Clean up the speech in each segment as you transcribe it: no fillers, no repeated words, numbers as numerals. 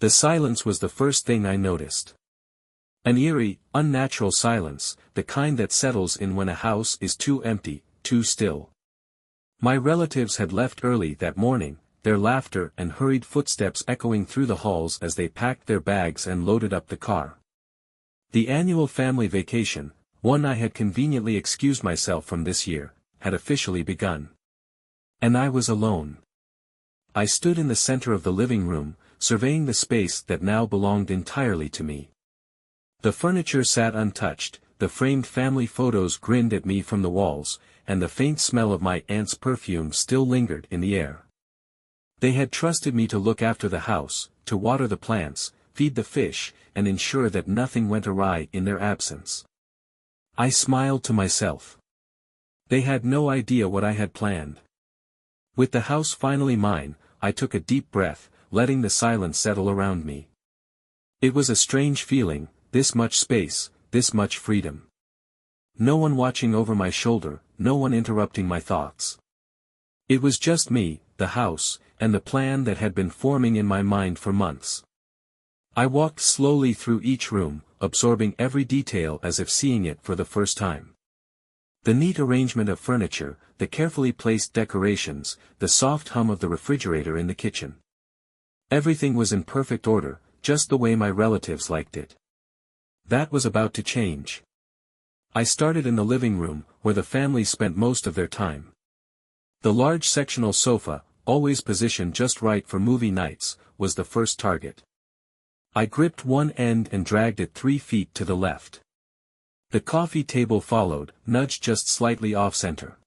The silence was the first thing I noticed. An eerie, unnatural silence, the kind that settles in when a house is too empty, too still. My relatives had left early that morning, their laughter and hurried footsteps echoing through the halls as they packed their bags and loaded up the car. The annual family vacation, one I had conveniently excused myself from this year, had officially begun. And I was alone. I stood in the center of the living room, surveying the space that now belonged entirely to me. The furniture sat untouched, the framed family photos grinned at me from the walls, and the faint smell of my aunt's perfume still lingered in the air. They had trusted me to look after the house, to water the plants, feed the fish, and ensure that nothing went awry in their absence. I smiled to myself. They had no idea what I had planned. With the house finally mine, I took a deep breath, letting the silence settle around me. It was a strange feeling, this much space, this much freedom. No one watching over my shoulder, no one interrupting my thoughts. It was just me, the house, and the plan that had been forming in my mind for months. I walked slowly through each room, absorbing every detail as if seeing it for the first time. The neat arrangement of furniture, the carefully placed decorations, the soft hum of the refrigerator in the kitchen. Everything was in perfect order, just the way my relatives liked it. That was about to change. I started in the living room, where the family spent most of their time. The large sectional sofa, always positioned just right for movie nights, was the first target. I gripped one end and dragged it 3 feet to the left. The coffee table followed, nudged just slightly off-center.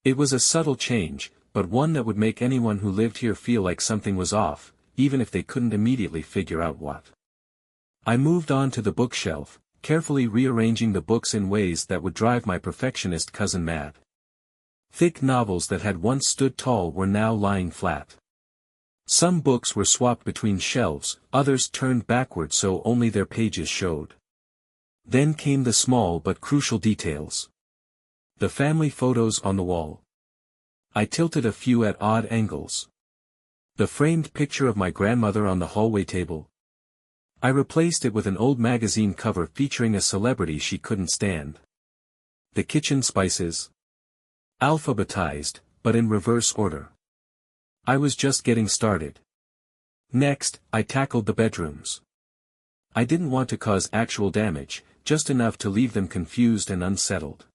It was a subtle change, but one that would make anyone who lived here feel like something was off, even if they couldn't immediately figure out what. I moved on to the bookshelf, carefully rearranging the books in ways that would drive my perfectionist cousin mad. Thick novels that had once stood tall were now lying flat. Some books were swapped between shelves, others turned backward so only their pages showed. Then came the small but crucial details. The family photos on the wall. I tilted a few at odd angles. The framed picture of my grandmother on the hallway table. I replaced it with an old magazine cover featuring a celebrity she couldn't stand. The kitchen spices. Alphabetized, but in reverse order. I was just getting started. Next, I tackled the bedrooms. I didn't want to cause actual damage, just enough to leave them confused and unsettled.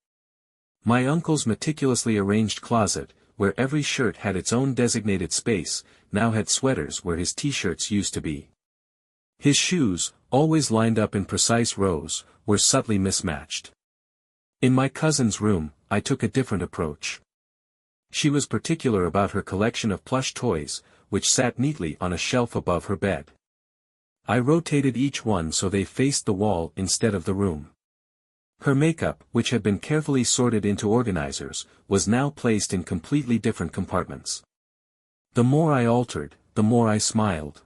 My uncle's meticulously arranged closet, where every shirt had its own designated space, now had sweaters where his t-shirts used to be. His shoes, always lined up in precise rows, were subtly mismatched. In my cousin's room, I took a different approach. She was particular about her collection of plush toys, which sat neatly on a shelf above her bed. I rotated each one so they faced the wall instead of the room. Her makeup, which had been carefully sorted into organizers, was now placed in completely different compartments. The more I altered, the more I smiled.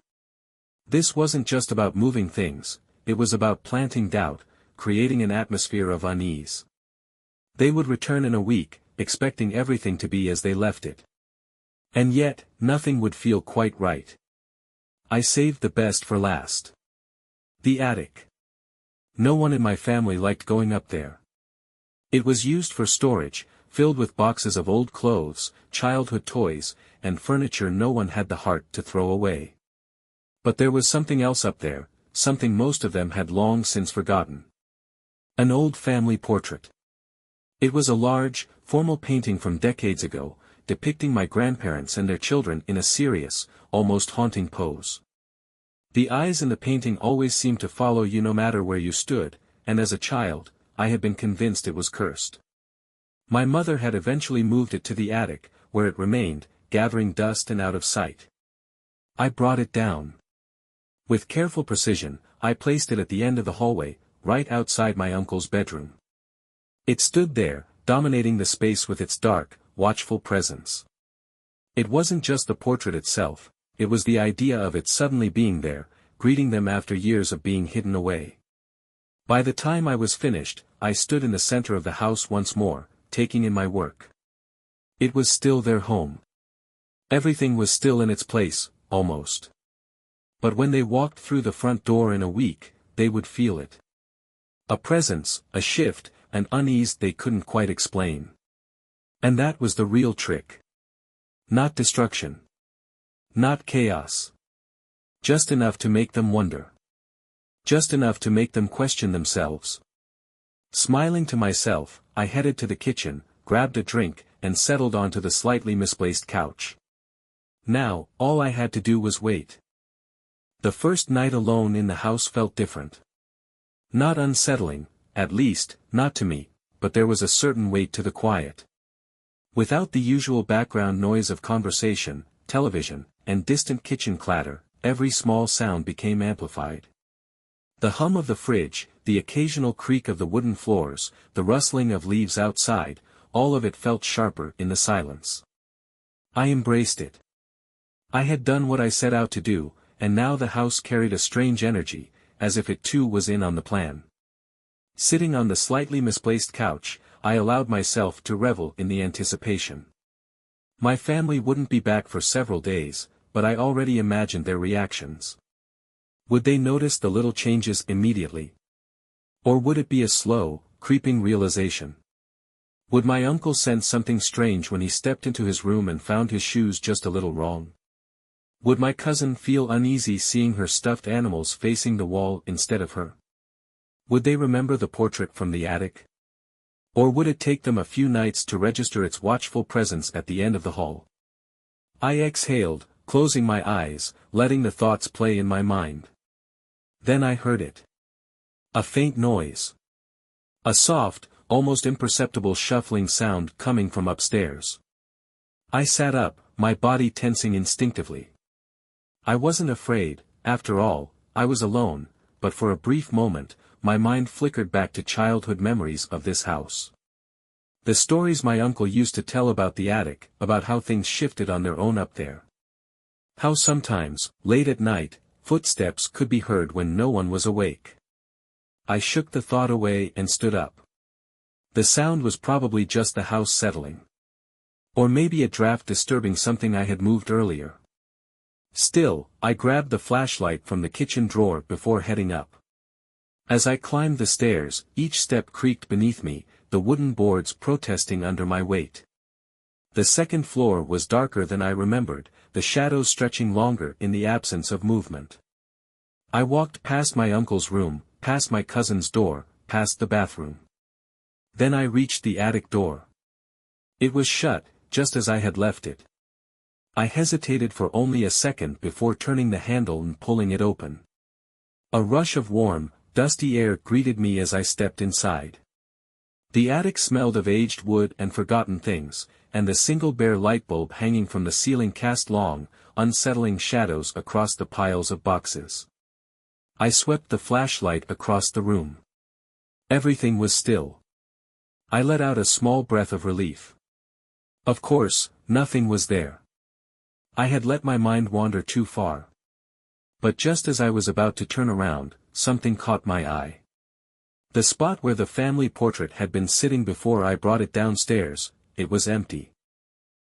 This wasn't just about moving things, it was about planting doubt, creating an atmosphere of unease. They would return in a week, expecting everything to be as they left it. And yet, nothing would feel quite right. I saved the best for last. The attic. No one in my family liked going up there. It was used for storage, filled with boxes of old clothes, childhood toys, and furniture no one had the heart to throw away. But there was something else up there, something most of them had long since forgotten. An old family portrait. It was a large, formal painting from decades ago, depicting my grandparents and their children in a serious, almost haunting pose. The eyes in the painting always seemed to follow you no matter where you stood, and as a child, I had been convinced it was cursed. My mother had eventually moved it to the attic, where it remained, gathering dust and out of sight. I brought it down. With careful precision, I placed it at the end of the hallway, right outside my uncle's bedroom. It stood there, dominating the space with its dark, watchful presence. It wasn't just the portrait itself, it was the idea of it suddenly being there, greeting them after years of being hidden away. By the time I was finished, I stood in the center of the house once more, taking in my work. It was still their home. Everything was still in its place, almost. But when they walked through the front door in a week, they would feel it. A presence, a shift, an unease they couldn't quite explain. And that was the real trick. Not destruction. Not chaos. Just enough to make them wonder. Just enough to make them question themselves. Smiling to myself, I headed to the kitchen, grabbed a drink, and settled onto the slightly misplaced couch. Now, all I had to do was wait. The first night alone in the house felt different. Not unsettling, at least, not to me, but there was a certain weight to the quiet. Without the usual background noise of conversation, television, and distant kitchen clatter, every small sound became amplified. The hum of the fridge, the occasional creak of the wooden floors, the rustling of leaves outside, all of it felt sharper in the silence. I embraced it. I had done what I set out to do, and now the house carried a strange energy, as if it too was in on the plan. Sitting on the slightly misplaced couch, I allowed myself to revel in the anticipation. My family wouldn't be back for several days, but I already imagined their reactions. Would they notice the little changes immediately? Or would it be a slow, creeping realization? Would my uncle sense something strange when he stepped into his room and found his shoes just a little wrong? Would my cousin feel uneasy seeing her stuffed animals facing the wall instead of her? Would they remember the portrait from the attic? Or would it take them a few nights to register its watchful presence at the end of the hall? I exhaled, closing my eyes, letting the thoughts play in my mind. Then I heard it. A faint noise. A soft, almost imperceptible shuffling sound coming from upstairs. I sat up, my body tensing instinctively. I wasn't afraid, after all, I was alone, but for a brief moment, my mind flickered back to childhood memories of this house. The stories my uncle used to tell about the attic, about how things shifted on their own up there. How sometimes, late at night, footsteps could be heard when no one was awake. I shook the thought away and stood up. The sound was probably just the house settling. Or maybe a draft disturbing something I had moved earlier. Still, I grabbed the flashlight from the kitchen drawer before heading up. As I climbed the stairs, each step creaked beneath me, the wooden boards protesting under my weight. The second floor was darker than I remembered, the shadows stretching longer in the absence of movement. I walked past my uncle's room, past my cousin's door, past the bathroom. Then I reached the attic door. It was shut, just as I had left it. I hesitated for only a second before turning the handle and pulling it open. A rush of warm, dusty air greeted me as I stepped inside. The attic smelled of aged wood and forgotten things, and the single bare light bulb hanging from the ceiling cast long, unsettling shadows across the piles of boxes. I swept the flashlight across the room. Everything was still. I let out a small breath of relief. Of course, nothing was there. I had let my mind wander too far. But just as I was about to turn around, something caught my eye. The spot where the family portrait had been sitting before I brought it downstairs, it was empty.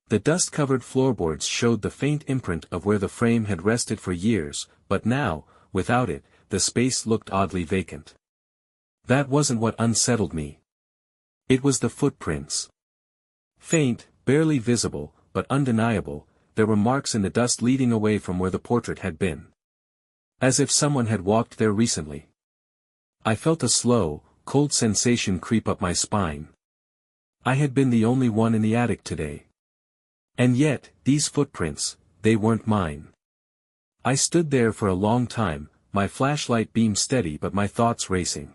The dust-covered floorboards showed the faint imprint of where the frame had rested for years, but now, without it, the space looked oddly vacant. That wasn't what unsettled me. It was the footprints. Faint, barely visible, but undeniable, there were marks in the dust leading away from where the portrait had been. As if someone had walked there recently. I felt a slow, cold sensation creep up my spine. I had been the only one in the attic today. And yet, these footprints, they weren't mine. I stood there for a long time, my flashlight beam steady but my thoughts racing.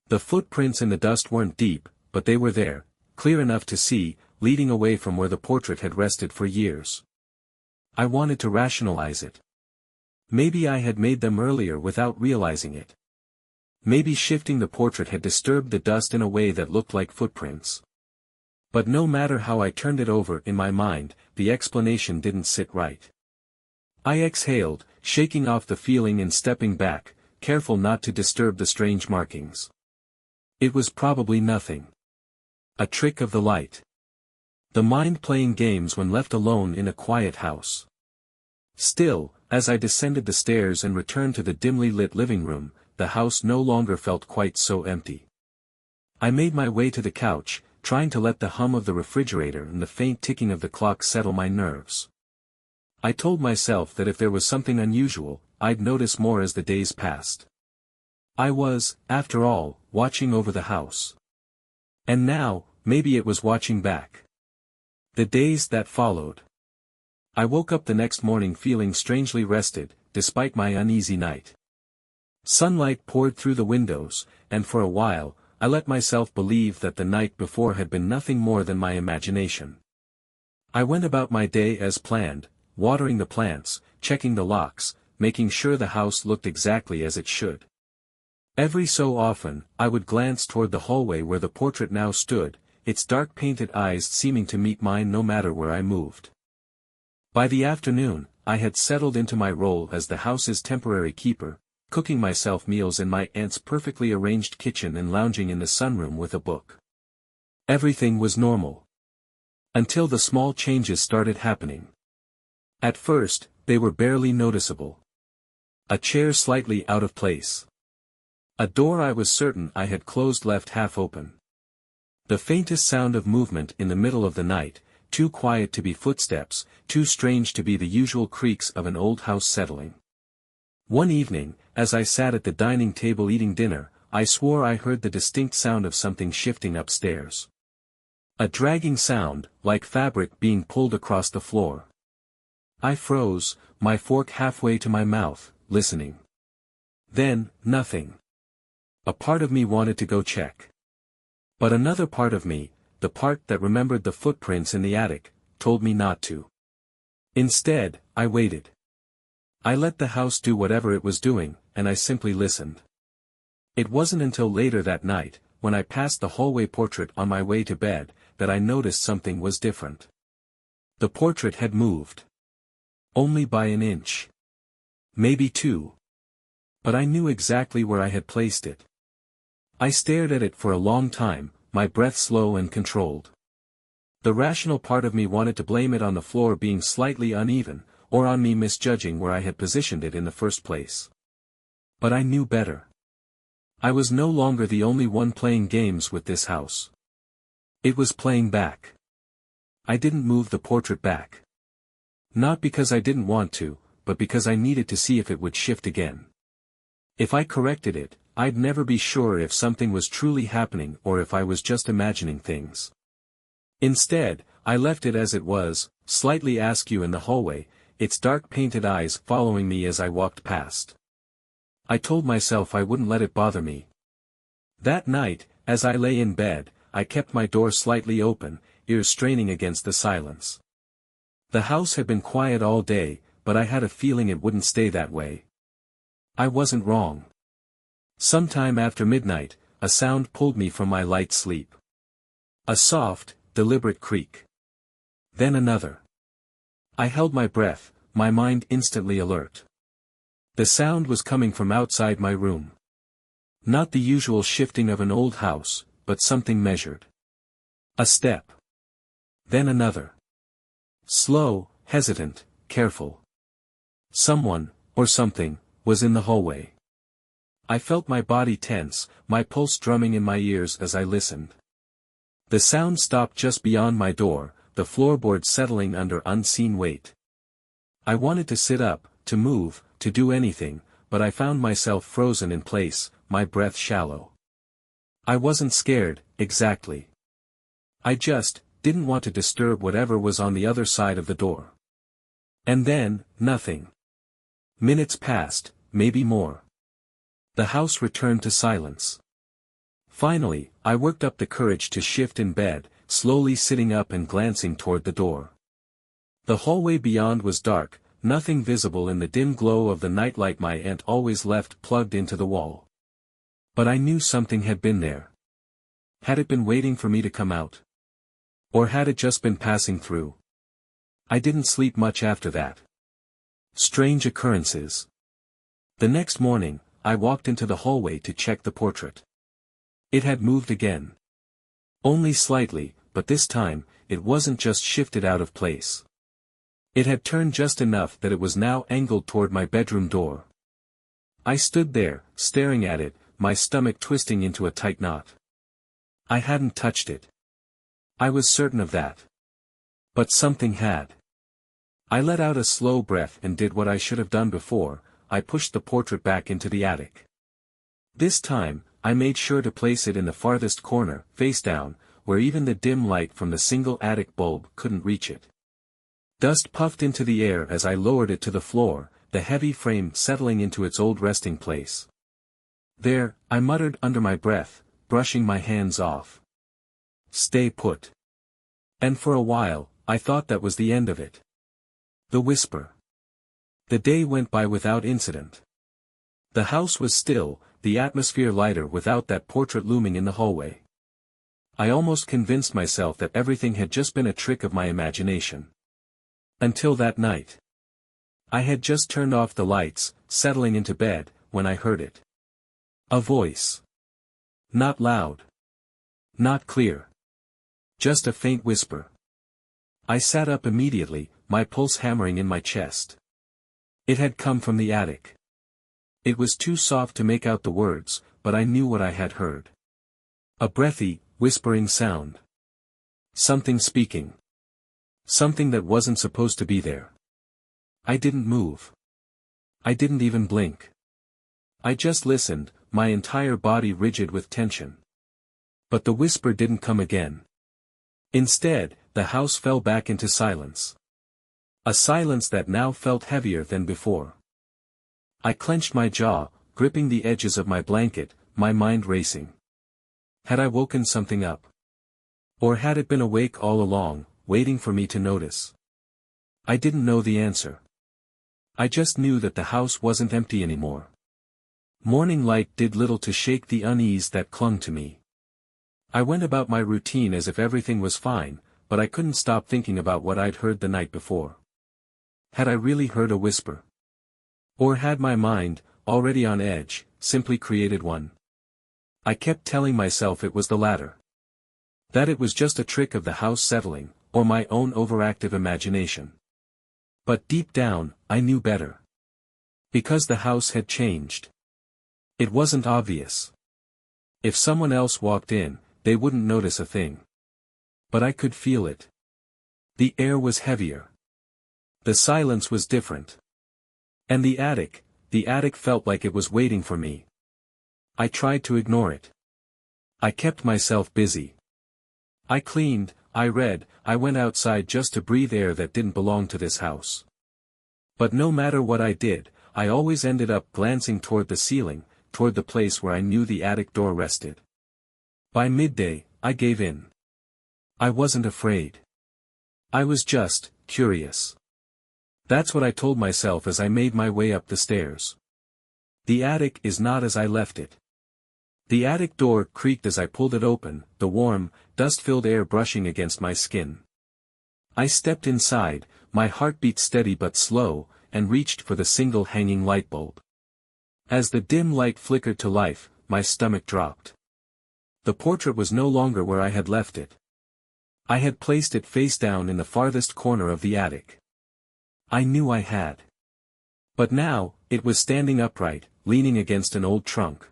The footprints in the dust weren't deep, but they were there, clear enough to see, leading away from where the portrait had rested for years. I wanted to rationalize it. Maybe I had made them earlier without realizing it. Maybe shifting the portrait had disturbed the dust in a way that looked like footprints. But no matter how I turned it over in my mind, the explanation didn't sit right. I exhaled, shaking off the feeling and stepping back, careful not to disturb the strange markings. It was probably nothing. A trick of the light. The mind playing games when left alone in a quiet house. Still, as I descended the stairs and returned to the dimly lit living room, the house no longer felt quite so empty. I made my way to the couch, trying to let the hum of the refrigerator and the faint ticking of the clock settle my nerves. I told myself that if there was something unusual, I'd notice more as the days passed. I was, after all, watching over the house. And now, maybe it was watching back. The days that followed. I woke up the next morning feeling strangely rested, despite my uneasy night. Sunlight poured through the windows, and for a while, I let myself believe that the night before had been nothing more than my imagination. I went about my day as planned, watering the plants, checking the locks, making sure the house looked exactly as it should. Every so often, I would glance toward the hallway where the portrait now stood, its dark painted eyes seeming to meet mine no matter where I moved. By the afternoon, I had settled into my role as the house's temporary keeper, cooking myself meals in my aunt's perfectly arranged kitchen and lounging in the sunroom with a book. Everything was normal. Until the small changes started happening. At first, they were barely noticeable. A chair slightly out of place. A door I was certain I had closed left half open. The faintest sound of movement in the middle of the night, too quiet to be footsteps, too strange to be the usual creaks of an old house settling. One evening, as I sat at the dining table eating dinner, I swore I heard the distinct sound of something shifting upstairs. A dragging sound, like fabric being pulled across the floor. I froze, my fork halfway to my mouth, listening. Then, nothing. A part of me wanted to go check. But another part of me, the part that remembered the footprints in the attic, told me not to. Instead, I waited. I let the house do whatever it was doing, and I simply listened. It wasn't until later that night, when I passed the hallway portrait on my way to bed, that I noticed something was different. The portrait had moved. Only by an inch. Maybe two. But I knew exactly where I had placed it. I stared at it for a long time, my breath slow and controlled. The rational part of me wanted to blame it on the floor being slightly uneven, or on me misjudging where I had positioned it in the first place. But I knew better. I was no longer the only one playing games with this house. It was playing back. I didn't move the portrait back. Not because I didn't want to, but because I needed to see if it would shift again. If I corrected it, I'd never be sure if something was truly happening or if I was just imagining things. Instead, I left it as it was, slightly askew in the hallway, its dark painted eyes following me as I walked past. I told myself I wouldn't let it bother me. That night, as I lay in bed, I kept my door slightly open, ears straining against the silence. The house had been quiet all day, but I had a feeling it wouldn't stay that way. I wasn't wrong. Sometime after midnight, a sound pulled me from my light sleep. A soft, deliberate creak. Then another. I held my breath, my mind instantly alert. The sound was coming from outside my room. Not the usual shifting of an old house, but something measured. A step. Then another. Slow, hesitant, careful. Someone, or something, was in the hallway. I felt my body tense, my pulse drumming in my ears as I listened. The sound stopped just beyond my door, the floorboard settling under unseen weight. I wanted to sit up, to move, to do anything, but I found myself frozen in place, my breath shallow. I wasn't scared, exactly. I just didn't want to disturb whatever was on the other side of the door. And then, nothing. Minutes passed, maybe more. The house returned to silence. Finally, I worked up the courage to shift in bed, slowly sitting up and glancing toward the door. The hallway beyond was dark, nothing visible in the dim glow of the nightlight my aunt always left plugged into the wall. But I knew something had been there. Had it been waiting for me to come out? Or had it just been passing through? I didn't sleep much after that. Strange occurrences. The next morning, I walked into the hallway to check the portrait. It had moved again. Only slightly, but this time, it wasn't just shifted out of place. It had turned just enough that it was now angled toward my bedroom door. I stood there, staring at it, my stomach twisting into a tight knot. I hadn't touched it. I was certain of that. But something had. I let out a slow breath and did what I should have done before. I pushed the portrait back into the attic. This time, I made sure to place it in the farthest corner, face down, where even the dim light from the single attic bulb couldn't reach it. Dust puffed into the air as I lowered it to the floor, the heavy frame settling into its old resting place. There, I muttered under my breath, brushing my hands off. Stay put. And for a while, I thought that was the end of it. The whisper. The day went by without incident. The house was still, the atmosphere lighter without that portrait looming in the hallway. I almost convinced myself that everything had just been a trick of my imagination. Until that night. I had just turned off the lights, settling into bed, when I heard it. A voice. Not loud. Not clear. Just a faint whisper. I sat up immediately, my pulse hammering in my chest. It had come from the attic. It was too soft to make out the words, but I knew what I had heard. A breathy, whispering sound. Something speaking. Something that wasn't supposed to be there. I didn't move. I didn't even blink. I just listened, my entire body rigid with tension. But the whisper didn't come again. Instead, the house fell back into silence. A silence that now felt heavier than before. I clenched my jaw, gripping the edges of my blanket, my mind racing. Had I woken something up? Or had it been awake all along, waiting for me to notice? I didn't know the answer. I just knew that the house wasn't empty anymore. Morning light did little to shake the unease that clung to me. I went about my routine as if everything was fine, but I couldn't stop thinking about what I'd heard the night before. Had I really heard a whisper? Or had my mind, already on edge, simply created one? I kept telling myself it was the latter. That it was just a trick of the house settling, or my own overactive imagination. But deep down, I knew better. Because the house had changed. It wasn't obvious. If someone else walked in, they wouldn't notice a thing. But I could feel it. The air was heavier. The silence was different. And the attic felt like it was waiting for me. I tried to ignore it. I kept myself busy. I cleaned, I read, I went outside just to breathe air that didn't belong to this house. But no matter what I did, I always ended up glancing toward the ceiling, toward the place where I knew the attic door rested. By midday, I gave in. I wasn't afraid. I was just curious. That's what I told myself as I made my way up the stairs. The attic is not as I left it. The attic door creaked as I pulled it open, the warm, dust-filled air brushing against my skin. I stepped inside, my heartbeat steady but slow, and reached for the single hanging light bulb. As the dim light flickered to life, my stomach dropped. The portrait was no longer where I had left it. I had placed it face down in the farthest corner of the attic. I knew I had. But now, it was standing upright, leaning against an old trunk.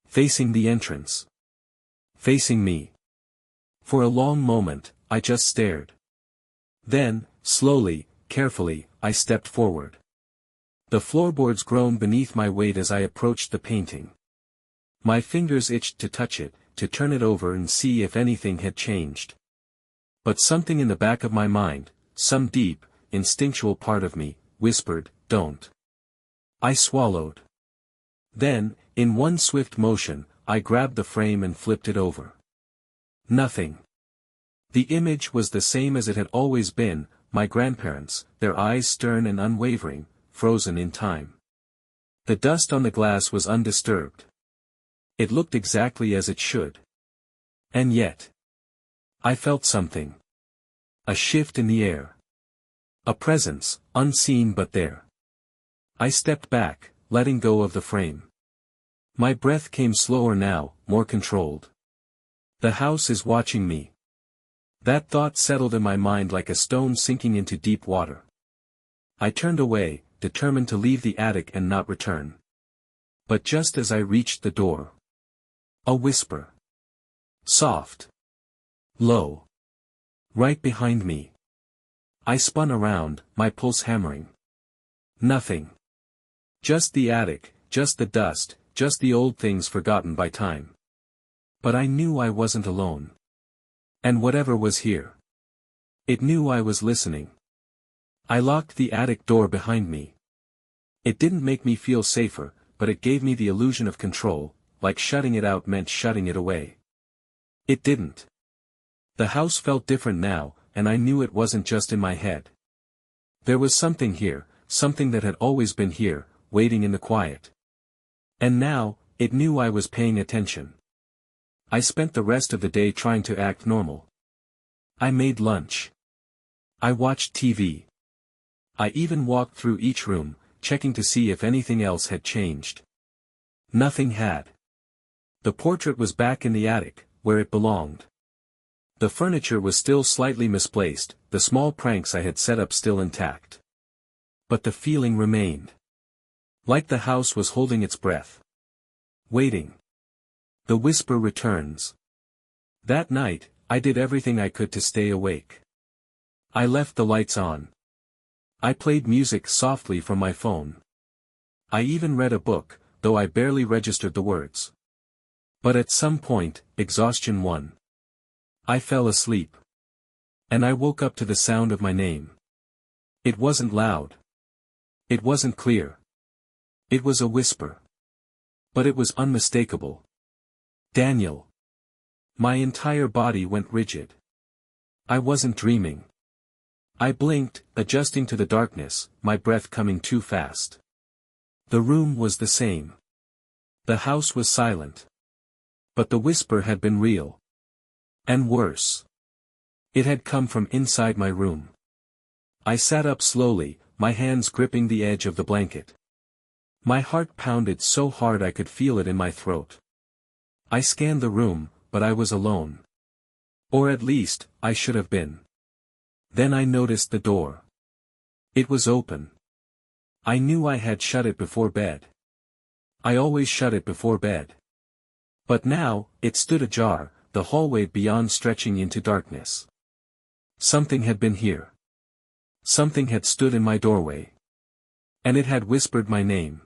Facing the entrance. Facing me. For a long moment, I just stared. Then, slowly, carefully, I stepped forward. The floorboards groaned beneath my weight as I approached the painting. My fingers itched to touch it, to turn it over and see if anything had changed. But something in the back of my mind, some deep, instinctual part of me, whispered, "Don't." I swallowed. Then, in one swift motion, I grabbed the frame and flipped it over. Nothing. The image was the same as it had always been, my grandparents, their eyes stern and unwavering, frozen in time. The dust on the glass was undisturbed. It looked exactly as it should. And yet, I felt something. A shift in the air. A presence, unseen but there. I stepped back, letting go of the frame. My breath came slower now, more controlled. The house is watching me. That thought settled in my mind like a stone sinking into deep water. I turned away, determined to leave the attic and not return. But just as I reached the door, a whisper. Soft. Low. Right behind me. I spun around, my pulse hammering. Nothing. Just the attic, just the dust, just the old things forgotten by time. But I knew I wasn't alone. And whatever was here, it knew I was listening. I locked the attic door behind me. It didn't make me feel safer, but it gave me the illusion of control, like shutting it out meant shutting it away. It didn't. The house felt different now, and I knew it wasn't just in my head. There was something here, something that had always been here, waiting in the quiet. And now, it knew I was paying attention. I spent the rest of the day trying to act normal. I made lunch. I watched TV. I even walked through each room, checking to see if anything else had changed. Nothing had. The portrait was back in the attic, where it belonged. The furniture was still slightly misplaced, the small pranks I had set up still intact. But the feeling remained. Like the house was holding its breath. Waiting. The whisper returns. That night, I did everything I could to stay awake. I left the lights on. I played music softly from my phone. I even read a book, though I barely registered the words. But at some point, exhaustion won. I fell asleep. And I woke up to the sound of my name. It wasn't loud. It wasn't clear. It was a whisper. But it was unmistakable. Daniel. My entire body went rigid. I wasn't dreaming. I blinked, adjusting to the darkness, my breath coming too fast. The room was the same. The house was silent. But the whisper had been real. And worse. It had come from inside my room. I sat up slowly, my hands gripping the edge of the blanket. My heart pounded so hard I could feel it in my throat. I scanned the room, but I was alone. Or at least, I should have been. Then I noticed the door. It was open. I knew I had shut it before bed. I always shut it before bed. But now, it stood ajar, the hallway beyond stretching into darkness. Something had been here. Something had stood in my doorway. And it had whispered my name.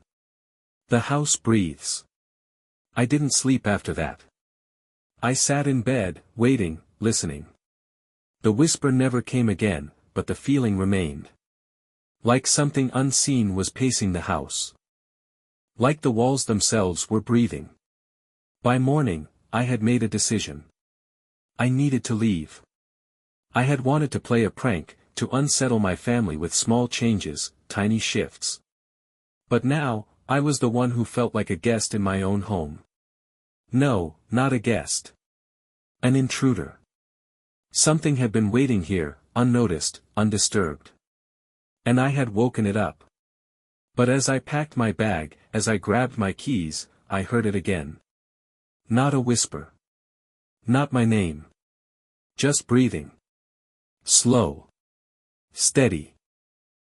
The house breathes. I didn't sleep after that. I sat in bed, waiting, listening. The whisper never came again, but the feeling remained. Like something unseen was pacing the house. Like the walls themselves were breathing. By morning, I had made a decision. I needed to leave. I had wanted to play a prank, to unsettle my family with small changes, tiny shifts. But now, I was the one who felt like a guest in my own home. No, not a guest. An intruder. Something had been waiting here, unnoticed, undisturbed. And I had woken it up. But as I packed my bag, as I grabbed my keys, I heard it again. Not a whisper. Not my name. Just breathing. Slow. Steady.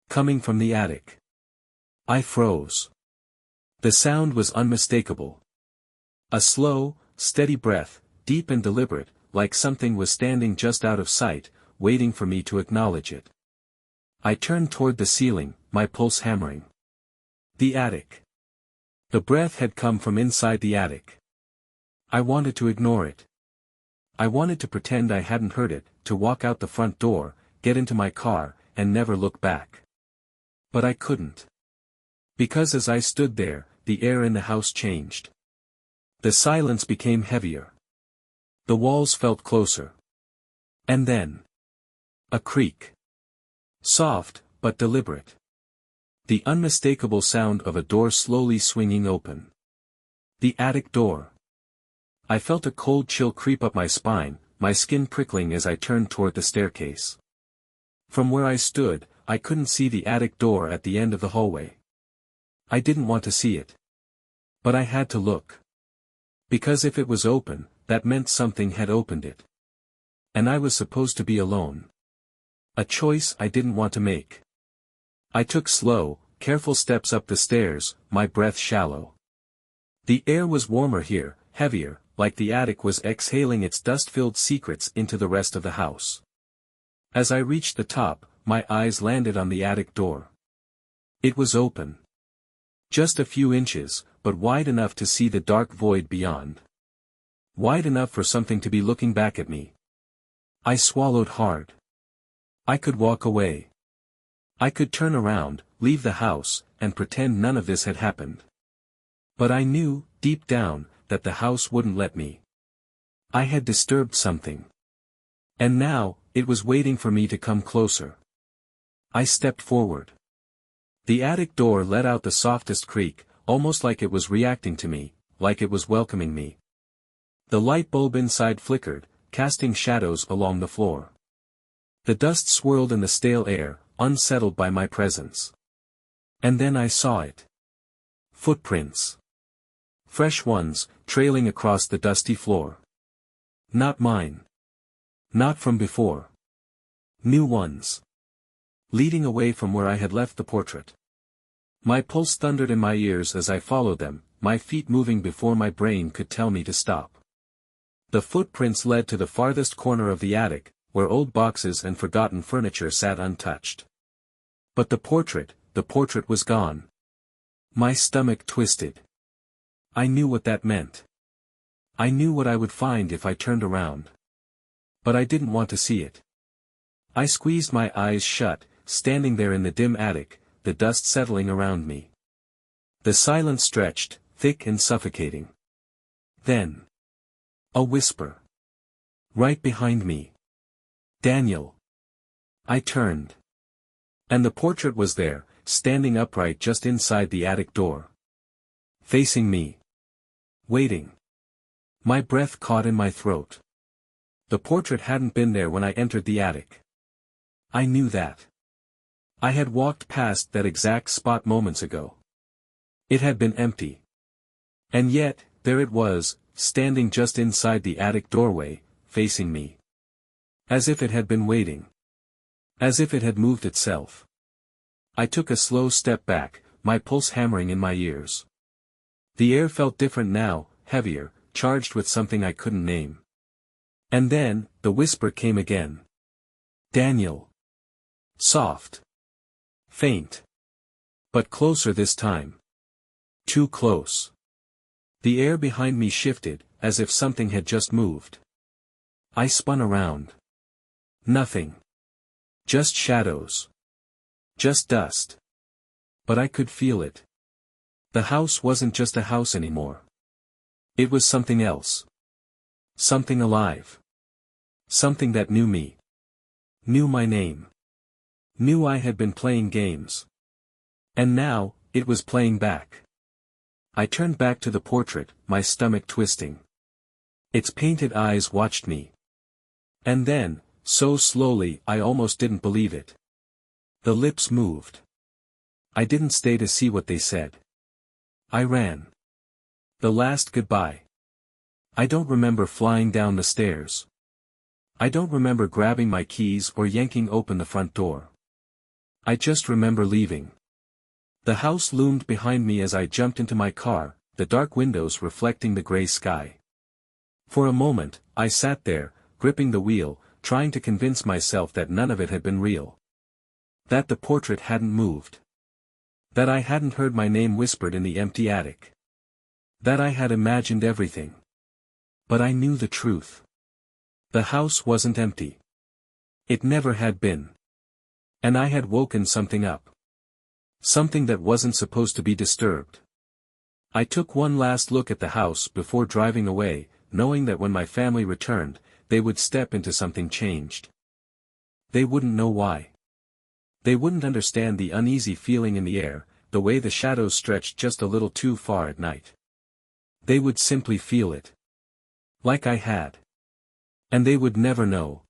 Coming from the attic. I froze. The sound was unmistakable. A slow, steady breath, deep and deliberate, like something was standing just out of sight, waiting for me to acknowledge it. I turned toward the ceiling, my pulse hammering. The attic. The breath had come from inside the attic. I wanted to ignore it. I wanted to pretend I hadn't heard it, to walk out the front door, get into my car, and never look back. But I couldn't. Because as I stood there, the air in the house changed. The silence became heavier. The walls felt closer. And then. A creak. Soft, but deliberate. The unmistakable sound of a door slowly swinging open. The attic door. I felt a cold chill creep up my spine, my skin prickling as I turned toward the staircase. From where I stood, I couldn't see the attic door at the end of the hallway. I didn't want to see it. But I had to look. Because if it was open, that meant something had opened it. And I was supposed to be alone. A choice I didn't want to make. I took slow, careful steps up the stairs, my breath shallow. The air was warmer here, heavier, like the attic was exhaling its dust-filled secrets into the rest of the house. As I reached the top, my eyes landed on the attic door. It was open. Just a few inches, but wide enough to see the dark void beyond. Wide enough for something to be looking back at me. I swallowed hard. I could walk away. I could turn around, leave the house, and pretend none of this had happened. But I knew, deep down, that the house wouldn't let me. I had disturbed something. And now, it was waiting for me to come closer. I stepped forward. The attic door let out the softest creak, almost like it was reacting to me, like it was welcoming me. The light bulb inside flickered, casting shadows along the floor. The dust swirled in the stale air, unsettled by my presence. And then I saw it. Footprints. Fresh ones, trailing across the dusty floor. Not mine. Not from before. New ones. Leading away from where I had left the portrait. My pulse thundered in my ears as I followed them, my feet moving before my brain could tell me to stop. The footprints led to the farthest corner of the attic, where old boxes and forgotten furniture sat untouched. But the portrait was gone. My stomach twisted. I knew what that meant. I knew what I would find if I turned around. But I didn't want to see it. I squeezed my eyes shut, standing there in the dim attic, the dust settling around me. The silence stretched, thick and suffocating. Then. A whisper. Right behind me. Daniel. I turned. And the portrait was there, standing upright just inside the attic door. Facing me. Waiting. My breath caught in my throat. The portrait hadn't been there when I entered the attic. I knew that. I had walked past that exact spot moments ago. It had been empty. And yet, there it was, standing just inside the attic doorway, facing me. As if it had been waiting. As if it had moved itself. I took a slow step back, my pulse hammering in my ears. The air felt different now, heavier, charged with something I couldn't name. And then, the whisper came again. Daniel. Soft. Faint. But closer this time. Too close. The air behind me shifted, as if something had just moved. I spun around. Nothing. Just shadows. Just dust. But I could feel it. The house wasn't just a house anymore. It was something else. Something alive. Something that knew me. Knew my name. Knew I had been playing games. And now, it was playing back. I turned back to the portrait, my stomach twisting. Its painted eyes watched me. And then, so slowly I almost didn't believe it. The lips moved. I didn't stay to see what they said. I ran. The last goodbye. I don't remember flying down the stairs. I don't remember grabbing my keys or yanking open the front door. I just remember leaving. The house loomed behind me as I jumped into my car, the dark windows reflecting the gray sky. For a moment, I sat there, gripping the wheel, trying to convince myself that none of it had been real. That the portrait hadn't moved. That I hadn't heard my name whispered in the empty attic. That I had imagined everything. But I knew the truth. The house wasn't empty. It never had been. And I had woken something up. Something that wasn't supposed to be disturbed. I took one last look at the house before driving away, knowing that when my family returned, they would step into something changed. They wouldn't know why. They wouldn't understand the uneasy feeling in the air, the way the shadows stretched just a little too far at night. They would simply feel it. Like I had. And they would never know.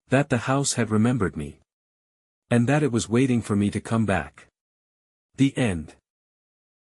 That the house had remembered me. And that it was waiting for me to come back. The end.